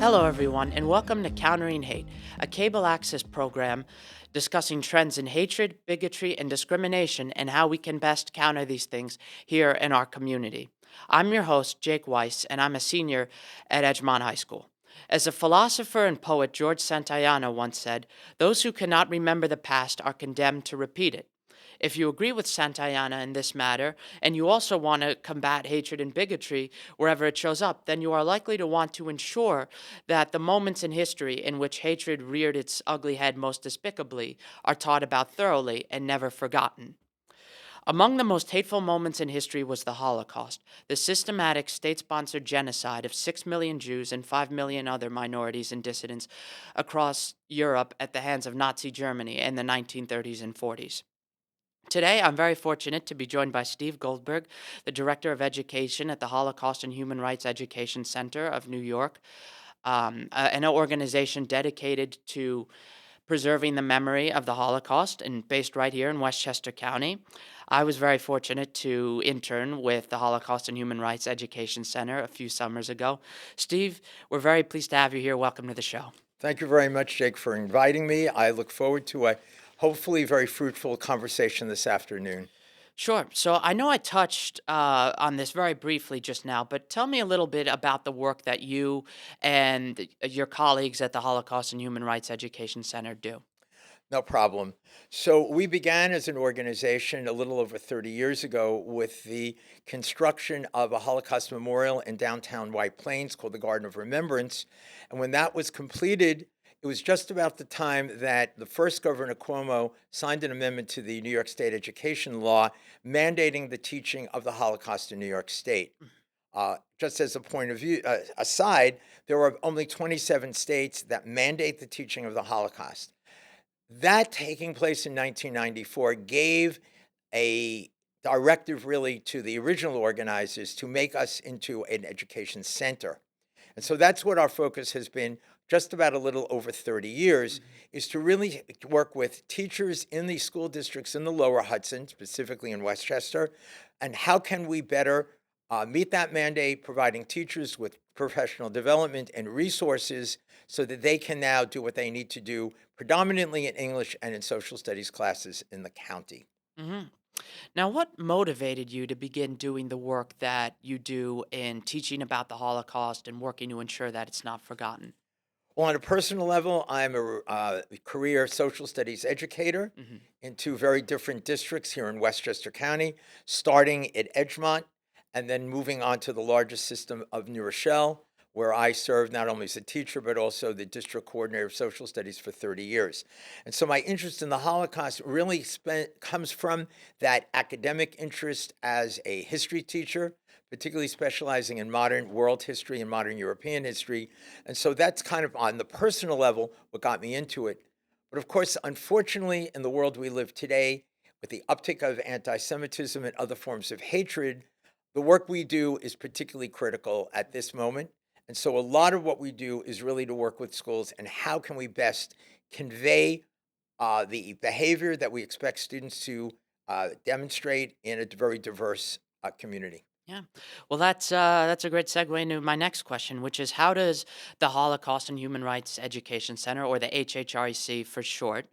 Hello, everyone, and welcome to Countering Hate, a cable access program discussing trends in hatred, bigotry, and discrimination and how we can best counter these things here in our community. I'm your host, Jake Weiss, and I'm a senior at Edgemont High School. As the philosopher and poet George Santayana once said, those who cannot remember the past are condemned to repeat it. If you agree with Santayana in this matter, and you also want to combat hatred and bigotry wherever it shows up, then you are likely to want to ensure that the moments in history in which hatred reared its ugly head most despicably are taught about thoroughly and never forgotten. Among the most hateful moments in history was the Holocaust, the systematic state sponsored genocide of 6 million Jews and 5 million other minorities and dissidents across Europe at the hands of Nazi Germany in the 1930s and 40s. Today, I'm very fortunate to be joined by Steve Goldberg, the Director of Education at the Holocaust and Human Rights Education Center of New York, an organization dedicated to preserving the memory of the Holocaust and based right here in Westchester County. I was very fortunate to intern with the Holocaust and Human Rights Education Center a few summers ago. Steve, we're very pleased to have you here. Welcome to the show. Thank you very much, Jake, for inviting me. I look forward to a hopefully very fruitful conversation this afternoon. Sure. So I know I touched on this very briefly just now, but tell me a little bit about the work that you and your colleagues at the Holocaust and Human Rights Education Center do. No problem. So we began as an organization a little over 30 years ago with the construction of a Holocaust memorial in downtown White Plains called the Garden of Remembrance. And when that was completed, it was just about the time that the first Governor Cuomo signed an amendment to the New York State education law mandating the teaching of the Holocaust in New York State. Just as a point of view aside, there are only 27 states that mandate the teaching of the Holocaust. That taking place in 1994 gave a directive really to the original organizers to make us into an education center. And so that's what our focus has been just about a little over 30 years, is to really work with teachers in the school districts in the lower Hudson, specifically in Westchester, and how can we better meet that mandate, providing teachers with professional development and resources so that they can now do what they need to do, predominantly in English and in social studies classes in the county. hmm Now, what motivated you to begin doing the work that you do in teaching about the Holocaust and working to ensure that it's not forgotten? Well, on a personal level, I'm a career social studies educator hmm in two very different districts here in Westchester County, starting at Edgemont and then moving on to the largest system of New Rochelle, where I served not only as a teacher, but also the district coordinator of social studies for 30 years. And so my interest in the Holocaust really comes from that academic interest as a history teacher, particularly specializing in modern world history and modern European history. And so that's kind of on the personal level what got me into it. But of course, unfortunately, in the world we live today, with the uptick of anti Semitism and other forms of hatred, the work we do is particularly critical at this moment. And so a lot of what we do is really to work with schools and how can we best convey the behavior that we expect students to demonstrate in a very diverse community. Yeah. Well, that's a great segue into my next question, which is how does the Holocaust and Human Rights Education Center, or the HHREC for short,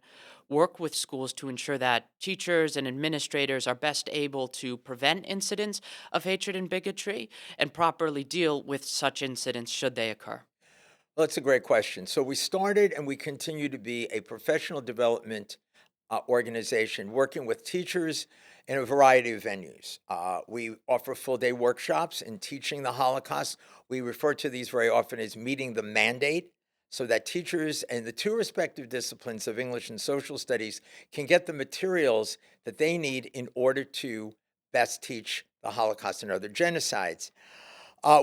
work with schools to ensure that teachers and administrators are best able to prevent incidents of hatred and bigotry and properly deal with such incidents should they occur? Well, that's a great question. So we started and we continue to be a professional development organization working with teachers in a variety of venues. We offer full day workshops in teaching the Holocaust. We refer to these very often as meeting the mandate so that teachers in the two respective disciplines of English and social studies can get the materials that they need in order to best teach the Holocaust and other genocides.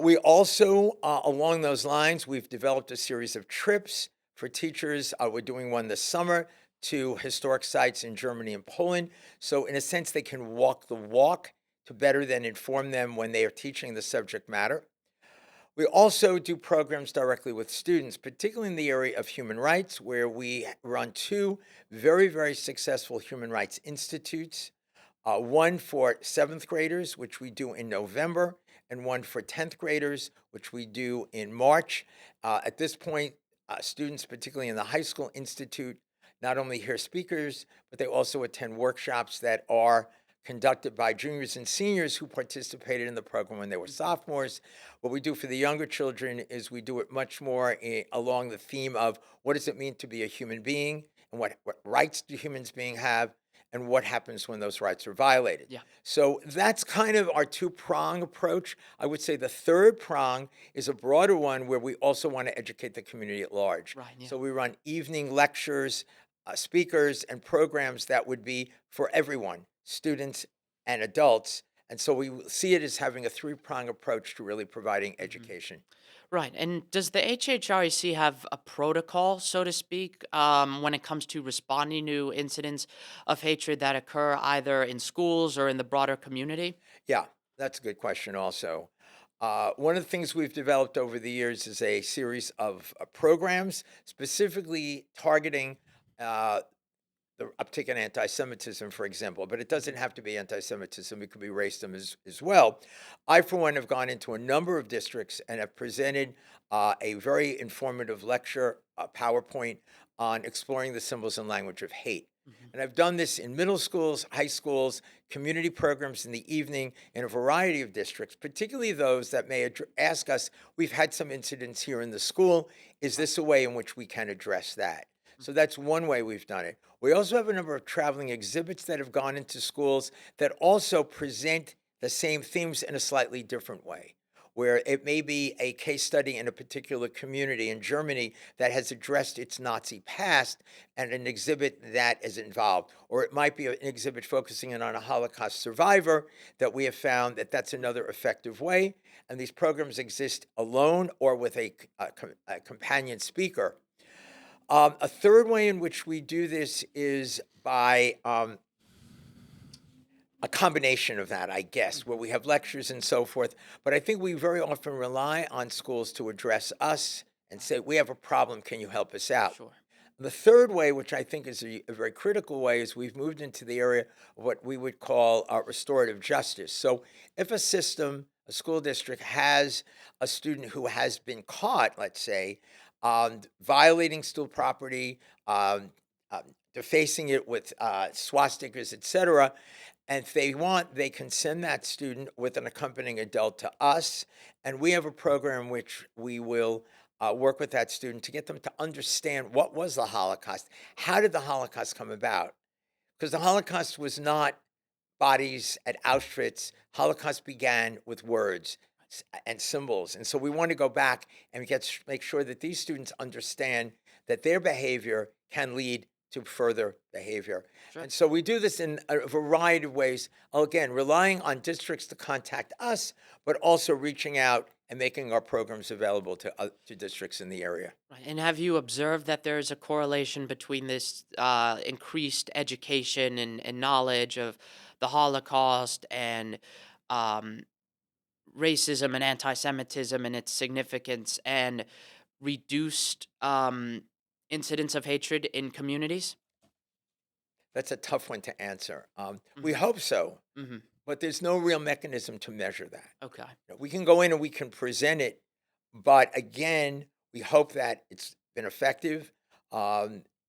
We also, along those lines, we've developed a series of trips for teachers. We're doing one this summer to historic sites in Germany and Poland. So, in a sense, they can walk the walk to better then inform them when they are teaching the subject matter. We also do programs directly with students, particularly in the area of human rights, where we run two very, very successful human rights institutes. one for seventh graders, which we do in November, and one for 10th graders, which we do in March. At this point, students, particularly in the high school institute, not only hear speakers, but they also attend workshops that are conducted by juniors and seniors who participated in the program when they were sophomores. What we do for the younger children is we do it much more along the theme of what does it mean to be a human being, and what rights do humans beings have, and what happens when those rights are violated. Yeah. So that's kind of our two-prong approach. I would say the third prong is a broader one where we also want to educate the community at large. Right. Yeah. So we run evening lectures, speakers, and programs that would be for everyone, students and adults. And so we see it as having a three-prong approach to really providing education. Right. And does the HHREC have a protocol, so to speak, when it comes to responding to incidents of hatred that occur either in schools or in the broader community? Yeah, that's a good question also. One of the things we've developed over the years is a series of programs specifically targeting uh, the uptick in anti-Semitism, for example, but it doesn't have to be anti-Semitism. It could be racism as well. I, for one, have gone into a number of districts and have presented a very informative lecture, PowerPoint, on exploring the symbols and language of hate. Hmm. And I've done this in middle schools, high schools, community programs in the evening in a variety of districts, particularly those that may ask us, we've had some incidents here in the school. Is this a way in which we can address that? So that's one way we've done it. We also have a number of traveling exhibits that have gone into schools that also present the same themes in a slightly different way, where it may be a case study in a particular community in Germany that has addressed its Nazi past and an exhibit that is involved. Or it might be an exhibit focusing in on a Holocaust survivor that we have found that that's another effective way. And these programs exist alone or with a companion speaker. A third way in which we do this is by a combination of that, I guess, where Hmm. we have lectures and so forth. But I think we very often rely on schools to address us and say, we have a problem, can you help us out? Sure. The third way, which I think is a very critical way, is we've moved into the area of what we would call restorative justice. So if a system, a school district has a student who has been caught, let's say, violating school property, um, defacing it with swastikas, etc., and if they want, they can send that student with an accompanying adult to us, and we have a program which we will work with that student to get them to understand what was the Holocaust. How did the Holocaust come about? Because the Holocaust was not bodies at Auschwitz. Holocaust began with words and symbols. And so we want to go back and make sure that these students understand that their behavior can lead to further behavior. Sure. And so we do this in a variety of ways, again, relying on districts to contact us, but also reaching out and making our programs available to districts in the area. Right. And have you observed that there is a correlation between this increased education and knowledge of the Holocaust and um, racism and anti Semitism and its significance and reduced incidents of hatred in communities? That's a tough one to answer. We Hmm. hope so, Hmm. but there's no real mechanism to measure that. Okay. We can go in and we can present it, but again, we hope that it's been effective.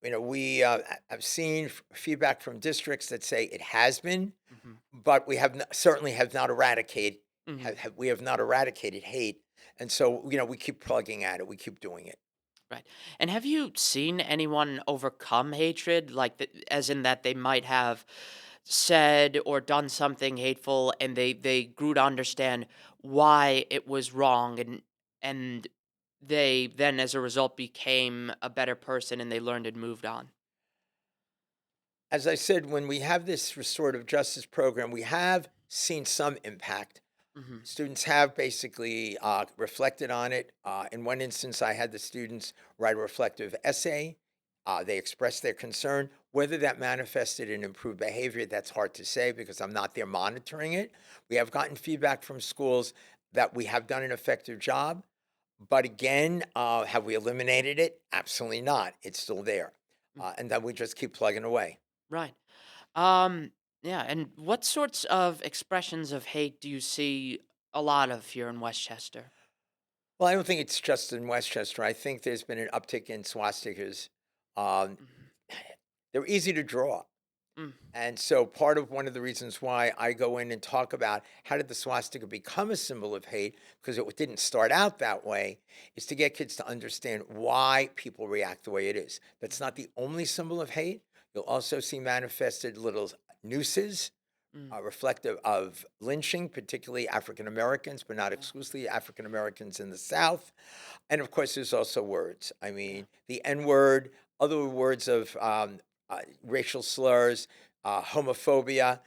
We have seen feedback from districts that say it has been, Hmm. but we certainly have not eradicated Hmm. we have not eradicated hate, and so we keep plugging at it. We keep doing it. Right. And have you seen anyone overcome hatred, like as in that they might have said or done something hateful, and they grew to understand why it was wrong, and they then as a result became a better person and they learned and moved on? As I said, when we have this restorative justice program, we have seen some impact. Hmm. Students have basically reflected on it. In one instance, I had the students write a reflective essay. They expressed their concern. Whether that manifested in improved behavior, that's hard to say because I'm not there monitoring it. We have gotten feedback from schools that we have done an effective job. But again, have we eliminated it? Absolutely not. It's still there. And then we just keep plugging away. Right. Yeah, and what sorts of expressions of hate do you see a lot of here in Westchester? Well, I don't think it's just in Westchester. I think there's been an uptick in swastikas. Um, Mhm. they're easy to draw. Mm, And so part of one of the reasons why I go in and talk about how did the swastika become a symbol of hate, because it didn't start out that way, is to get kids to understand why people react the way it is. That's mhm, not the only symbol of hate. You'll also see manifested little nooses, mm, reflective of lynching, particularly African Americans, but not yeah, exclusively African Americans in the South. And of course, there's also words. I yeah, mean, the N word, other words of racial slurs, homophobia,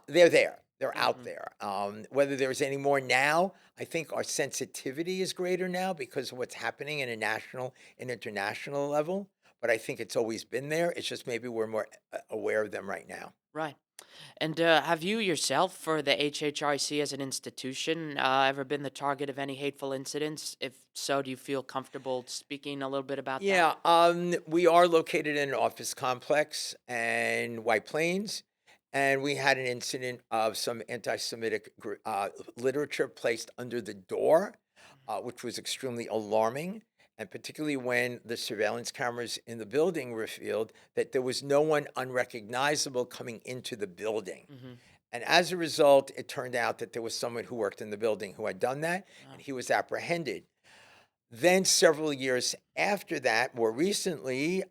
they're there. They're out mhm, there. Whether there's any more now, I think our sensitivity is greater now because of what's happening in a national and international level. But I think it's always been there. It's just maybe we're more aware of them right now. right. And have you yourself, for the HHRC as an institution, ever been the target of any hateful incidents? If so, do you feel comfortable speaking a little bit about that? Yeah, we are located in an office complex in White Plains, and we had an incident of some anti-Semitic literature placed under the door, which was extremely alarming. And particularly when the surveillance cameras in the building revealed that there was no one unrecognizable coming into the building. Mm-hmm. And as a result, it turned out that there was someone who worked in the building who had done that, and Oh, he was apprehended. Then several years after that, more recently,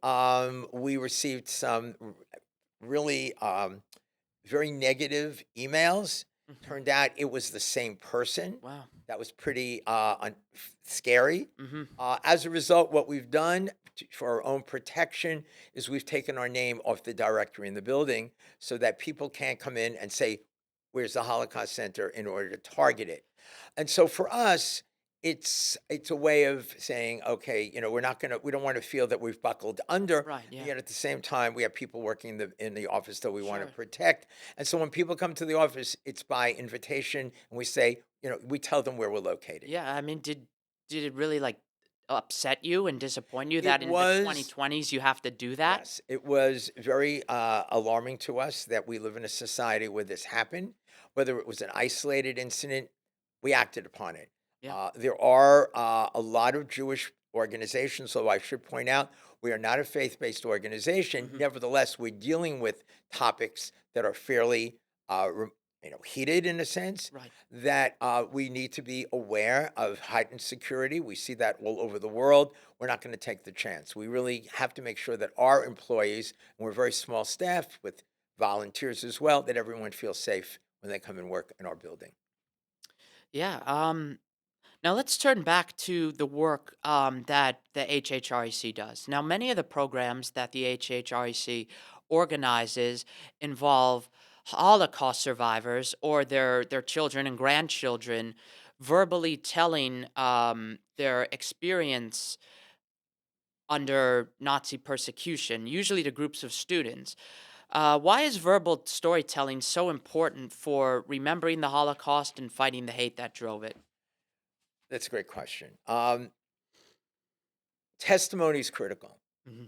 we received some really very negative emails. mm-hmm. Turned out it was the same person. Wow. That was pretty scary. Mm-hmm. As a result, what we've done for our own protection is we've taken our name off the directory in the building so that people can't come in and say, "Where's the Holocaust Center?" in order to target it. And so for us, it's a way of saying, okay, we don't want to feel that we've buckled under, Right. and Yeah. yet at the same time, we have people working in the office that we want to Sure. protect. And so when people come to the office, it's by invitation, and we say, we tell them where we're located. Yeah. I mean, did it really like upset you and disappoint you It that in the was 2020s you have to do that? Yes, it was very alarming to us that we live in a society where this happened. Whether it was an isolated incident, we acted upon it. Yeah. There are a lot of Jewish organizations, so I should point out we are not a faith based organization. Mm-hmm. Nevertheless, we're dealing with topics that are fairly heated in a sense Right. that we need to be aware of heightened security. We see that all over the world. We're not going to take the chance. We really have to make sure that our employees, and we're a very small staff with volunteers as well, that everyone feels safe when they come and work in our building. Yeah. Now let's turn back to the work that the HHREC does. Now, many of the programs that the HHREC organizes involve Holocaust survivors or their children and grandchildren verbally telling their experience under Nazi persecution, usually to groups of students. Why is verbal storytelling so important for remembering the Holocaust and fighting the hate that drove it? That's a great question. Testimony is critical. Hmm.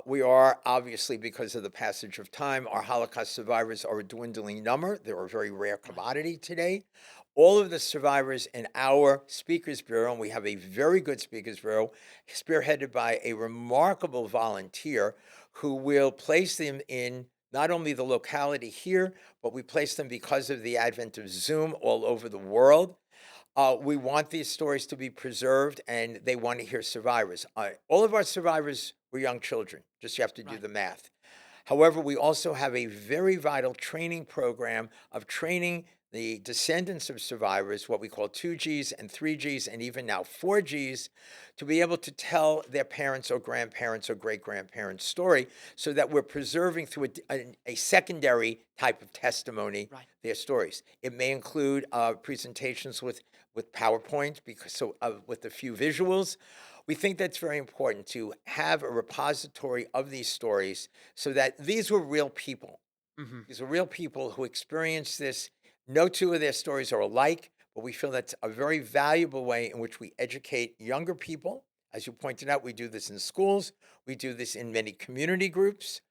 We are obviously, because of the passage of time, our Holocaust survivors are a dwindling number. They're a very rare Right. commodity today. All of the survivors in our Speakers Bureau, and we have a very good Speakers Bureau, spearheaded by a remarkable volunteer who will place them in not only the locality here, but we place them because of the advent of Zoom all over the world. We want these stories to be preserved, and they want to hear survivors. All of our survivors were young children. Just you have to do Right. the math. However, we also have a very vital training program of training the descendants of survivors, what we call 2Gs and 3Gs, and even now 4Gs, to be able to tell their parents or grandparents or great grandparents' story so that we're preserving through a secondary type of testimony Right. their stories. It may include presentations with PowerPoint because with a few visuals. We think that's very important to have a repository of these stories so that these were real people. Hmm. These are real people who experienced this. No two of their stories are alike, but we feel that's a very valuable way in which we educate younger people. As you pointed out, we do this in schools, we do this in many community groups.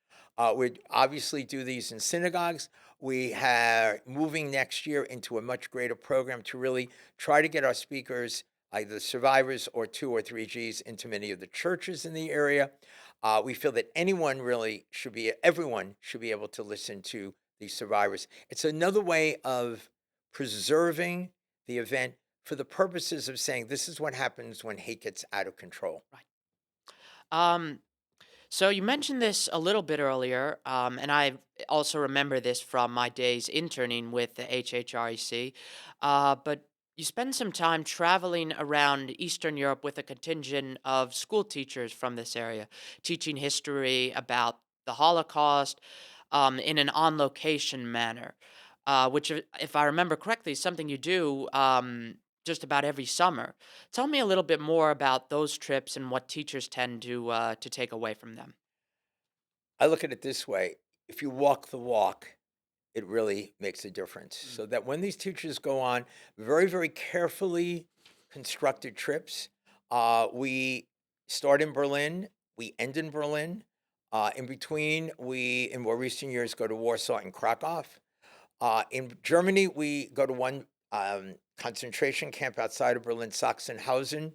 We'd obviously do these in synagogues. We are moving next year into a much greater program to really try to get our speakers, either survivors or 2 or 3 Gs, into many of the churches in the area. We feel that everyone should be able to listen to these survivors. It's another way of preserving the event for the purposes of saying this is what happens when hate gets out of control. Right. Um, so you mentioned this a little bit earlier, and I also remember this from my days interning with the HHREC. But you spend some time traveling around Eastern Europe with a contingent of school teachers from this area, teaching history about the Holocaust in an on-location manner, which, if I remember correctly, is something you do just about every summer. Tell me a little bit more about those trips and what teachers tend to take away from them. I look at it this way: if you walk the walk, it really makes a difference. Mm. So that when these teachers go on very, very carefully constructed trips, we start in Berlin, we end in Berlin. In between, we, in more recent years, go to Warsaw and Krakow. In Germany, we go to one concentration camp outside of Berlin, Sachsenhausen.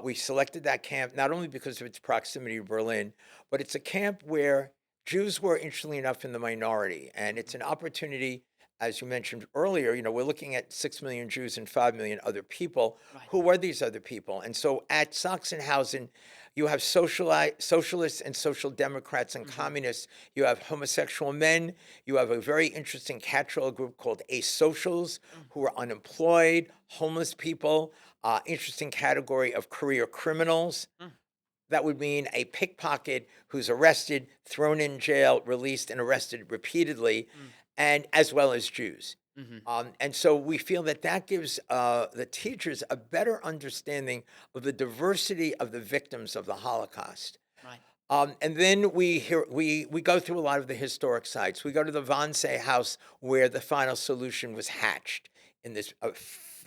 We selected that camp not only because of its proximity to Berlin, but it's a camp where Jews were, interestingly enough, in the minority. And it's an opportunity, as you mentioned earlier, we're looking at 6 million Jews and 5 million other people. Right. Who were these other people? And so at Sachsenhausen, you have socialists and social democrats and Hmm. communists. You have homosexual men. You have a very interesting catch-all group called asocials, who are unemployed, homeless people, interesting category of career criminals. That would mean a pickpocket who's arrested, thrown in jail, released, and arrested repeatedly, and as well as Jews. Mm-hmm. And so we feel that that gives the teachers a better understanding of the diversity of the victims of the Holocaust. Right. And then we go through a lot of the historic sites. We go to the Wannsee house where the final solution was hatched in this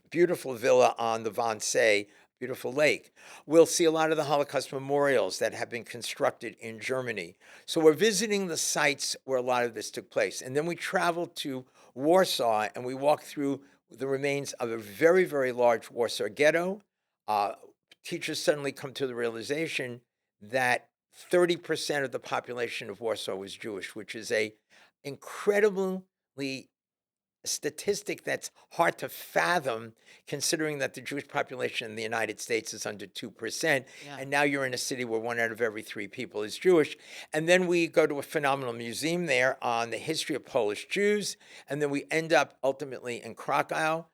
beautiful villa on the Wannsee, beautiful lake. We'll see a lot of the Holocaust memorials that have been constructed in Germany. So we're visiting the sites where a lot of this took place. And then we travel to Warsaw and we walk through the remains of a very, very large Warsaw ghetto. Uh, Teachers suddenly come to the realization that 30% of the population of Warsaw was Jewish, which is a incredibly statistic that's hard to fathom, considering that the Jewish population in the United States is under 2%. Yeah. And now you're in a city where 1 out of every 3 people is Jewish. And then we go to a phenomenal museum there on the history of Polish Jews. And then we end up ultimately in Krakow,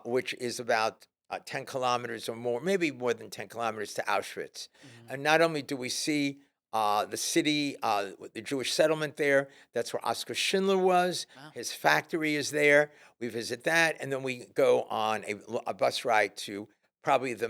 which is about 10 kilometers or more, maybe more than 10 kilometers to Auschwitz. Hmm. And not only do we see the city, with the Jewish settlement there, that's where Oskar Schindler was. Wow. His factory is there. We visit that, and then we go on a bus ride to probably the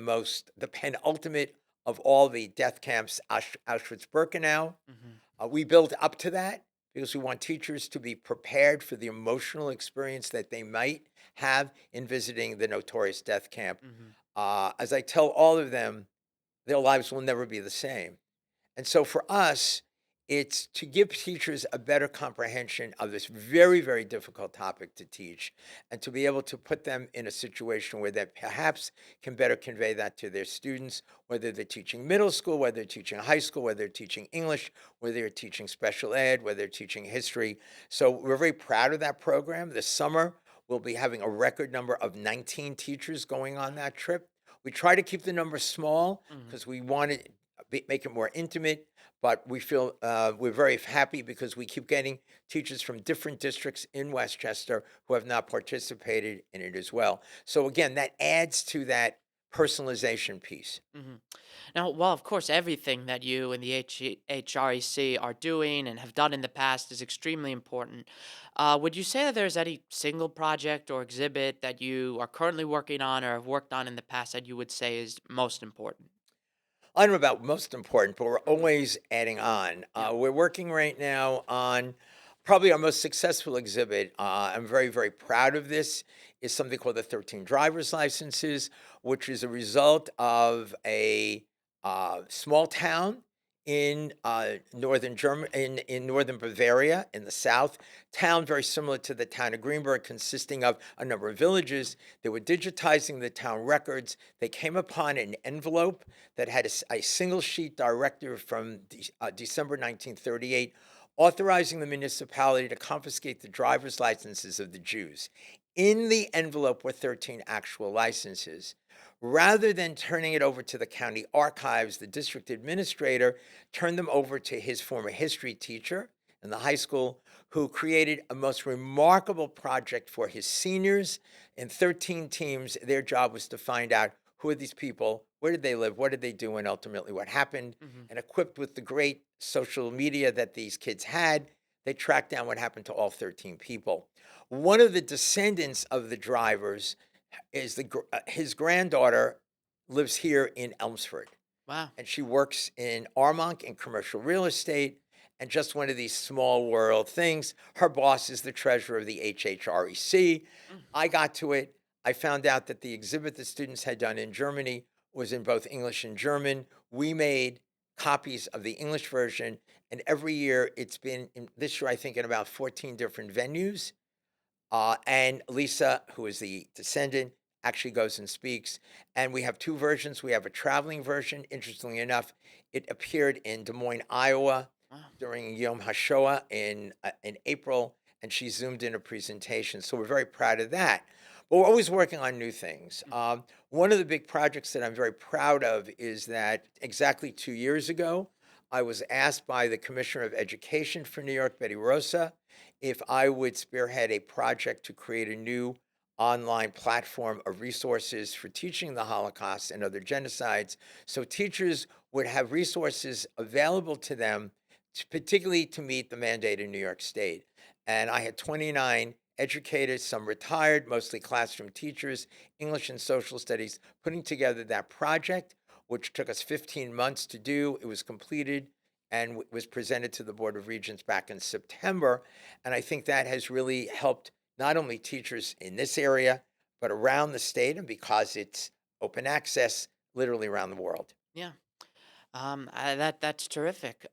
penultimate of all the death camps, Auschwitz-Birkenau. Hmm. We build up to that because we want teachers to be prepared for the emotional experience that they might have in visiting the notorious death camp. Hmm. As I tell all of them, their lives will never be the same. And so for us, it's to give teachers a better comprehension of this very, very difficult topic to teach and to be able to put them in a situation where they perhaps can better convey that to their students, whether they're teaching middle school, whether they're teaching high school, whether they're teaching English, whether they're teaching special ed, whether they're teaching history. So we're very proud of that program. This summer, we'll be having a record number of 19 teachers going on that trip. We try to keep the number small Hmm. because we want to make it more intimate. But we feel we're very happy because we keep getting teachers from different districts in Westchester who have not participated in it as well. So again, that adds to that personalization piece. Hmm. Now, well, of course, everything that you and the HREC are doing and have done in the past is extremely important. Would you say that there's any single project or exhibit that you are currently working on or have worked on in the past that you would say is most important? I don't know about most important, but we're Hmm. always adding on. Yeah. We're working right now on probably our most successful exhibit. I'm very, very proud of this. Is something called the 13 driver's licenses, which is a result of a small town in northern Germany, in northern Bavaria, in the south. Town very similar to the town of Greenburgh, consisting of a number of villages. They were digitizing the town records. They came upon an envelope that had a single sheet directive from December 1938, authorizing the municipality to confiscate the driver's licenses of the Jews. In the envelope were 13 actual licenses. Rather than turning it over to the county archives, the district administrator turned them over to his former history teacher in the high school, who created a most remarkable project for his seniors. In 13 teams, their job was to find out who are these people, where did they live, what did they do, and ultimately what happened. Hmm. And equipped with the great social media that these kids had, they tracked down what happened to all 13 people. One of the descendants of the drivers is his granddaughter lives here in Elmsford, Wow. and she works in Armonk in commercial real estate. And just one of these small world things, her boss is the treasurer of the HHREC. Mm. I got to it. I found out that the exhibit the students had done in Germany was in both English and German. We made copies of the English version, and every year it's been, this year I think, in about 14 different venues. And Lisa, who is the descendant, actually goes and speaks. And we have two versions. We have a traveling version. Interestingly enough, it appeared in Des Moines, Iowa Wow. during Yom HaShoah in April, and she zoomed in a presentation. So we're very proud of that. But we're always working on new things. Mhm. One of the big projects that I'm very proud of is that exactly 2 years ago, I was asked by the Commissioner of Education for New York, Betty Rosa, if I would spearhead a project to create a new online platform of resources for teaching the Holocaust and other genocides, so teachers would have resources available to them, particularly to meet the mandate in New York State. And I had 29 educators, some retired, mostly classroom teachers, English and social studies, putting together that project, which took us 15 months to do. It was completed and was presented to the Board of Regents back in September. And I think that has really helped not only teachers in this area, but around the state, and because it's open access literally around the world. Yeah. That's terrific.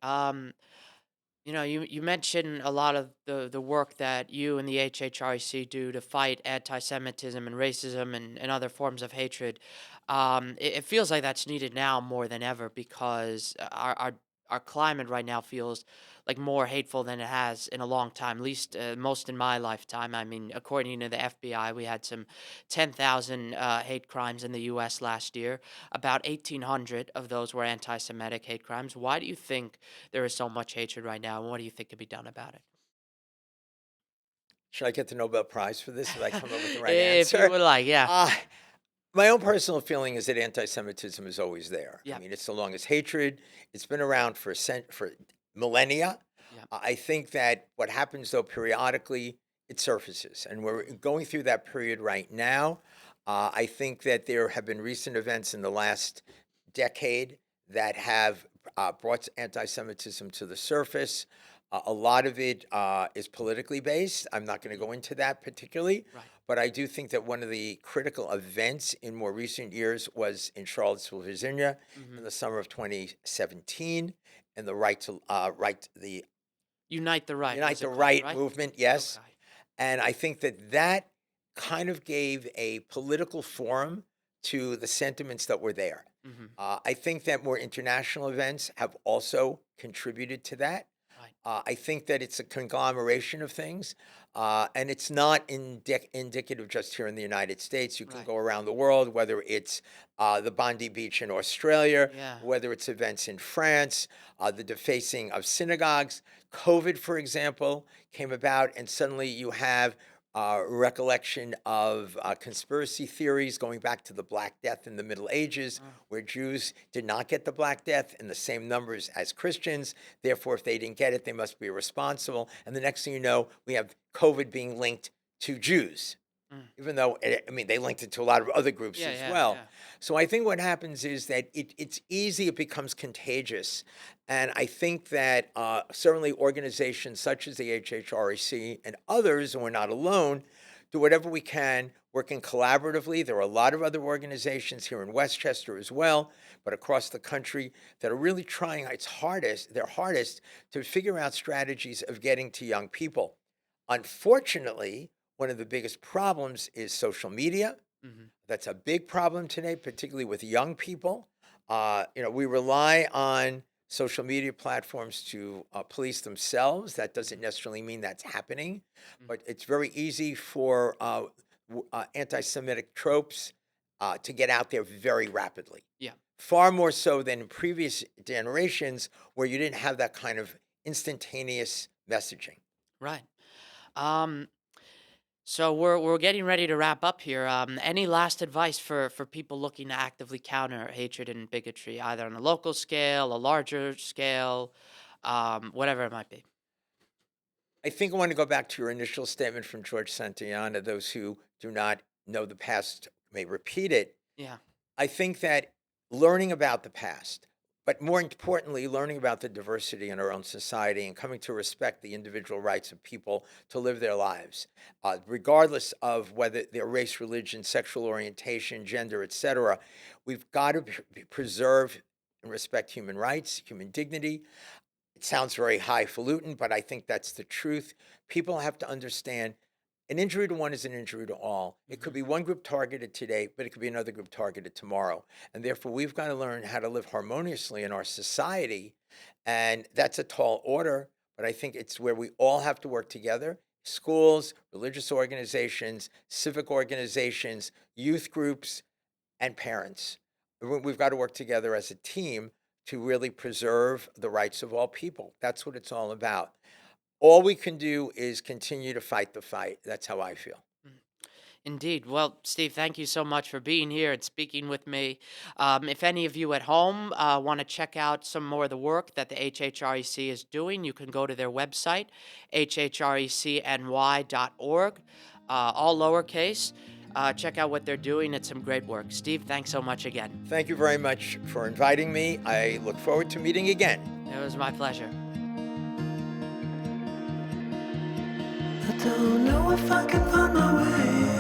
You mentioned a lot of the work that you and the HHREC do to fight anti-Semitism and racism and other forms of hatred. It feels like that's needed now more than ever because our climate right now feels like more hateful than it has in a long time, at least most in my lifetime. I mean, according to the FBI, we had some 10,000 hate crimes in the U.S. last year. About 1,800 of those were anti-Semitic hate crimes. Why do you think there is so much hatred right now, and what do you think could be done about it? Should I get the Nobel Prize for this if I come up with the right If you answer? would like, yeah. Uh, my own personal feeling is that anti-Semitism is always there. I Yeah. mean, it's the longest hatred. It's been around for millennia. Yeah. I think that what happens though periodically, it surfaces, and we're going through that period right now. I think that there have been recent events in the last decade that have brought anti-Semitism to the surface. A lot of it is politically based. I'm not going to go into that particularly, Right. but I do think that one of the critical events in more recent years was in Charlottesville, Virginia, in Mhm. the summer of 2017, and the Unite the Right, Unite was the it called, Right right? movement, yes. Okay. And I think that that kind of gave a political forum to the sentiments that were there. Mhm. I think that more international events have also contributed to that. Right. I think that it's a conglomeration of things, and it's not indicative just here in the United States. You can Right. go around the world, whether it's the Bondi Beach in Australia, Yeah. whether it's events in France, the defacing of synagogues. COVID, for example, came about, and suddenly you have recollection of conspiracy theories going back to the Black Death in the Middle Ages, Oh. where Jews did not get the Black Death in the same numbers as Christians. Therefore, if they didn't get it, they must be responsible. And the next thing you know, we have COVID being linked to Jews, Mm. even though, I mean, they linked it to a lot of other groups Yeah, as yeah, well. yeah. So I think what happens is that it's easy, it becomes contagious. And I think that certainly organizations such as the HHREC and others, and we're not alone, do whatever we can. working collaboratively. There are a lot of other organizations here in Westchester as well, but across the country that are really trying their hardest to figure out strategies of getting to young people. Unfortunately, one of the biggest problems is social media. Hmm. That's a big problem today, particularly with young people. We rely on social media platforms to police themselves. That doesn't necessarily mean that's happening, but it's very easy for anti-Semitic tropes to get out there very rapidly. Yeah. Far more so than in previous generations where you didn't have that kind of instantaneous messaging. Right. Um, so we're getting ready to wrap up here. Any last advice for people looking to actively counter hatred and bigotry, either on a local scale, a larger scale, whatever it might be? I think I want to go back to your initial statement from George Santayana. Those who do not know the past may repeat it. Yeah. I think that learning about the past, but more importantly, learning about the diversity in our own society and coming to respect the individual rights of people to live their lives, regardless of whether their race, religion, sexual orientation, gender, etc. We've got to preserve and respect human rights, human dignity. It sounds very highfalutin, but I think that's the truth. People have to understand an injury to one is an injury to all. It could Hmm. be one group targeted today, but it could be another group targeted tomorrow. And therefore, we've got to learn how to live harmoniously in our society. And that's a tall order, but I think it's where we all have to work together: schools, religious organizations, civic organizations, youth groups, and parents. We've got to work together as a team to really preserve the rights of all people. That's what it's all about. All we can do is continue to fight the fight. That's how I feel. Indeed. Well, Steve, thank you so much for being here and speaking with me. If any of you at home want to check out some more of the work that the HHREC is doing, you can go to their website, hhrecny.org, all lowercase. Check out what they're doing. It's some great work. Steve, thanks so much again. Thank you very much for inviting me. I look forward to meeting again. It was my pleasure. I don't know if I can find my way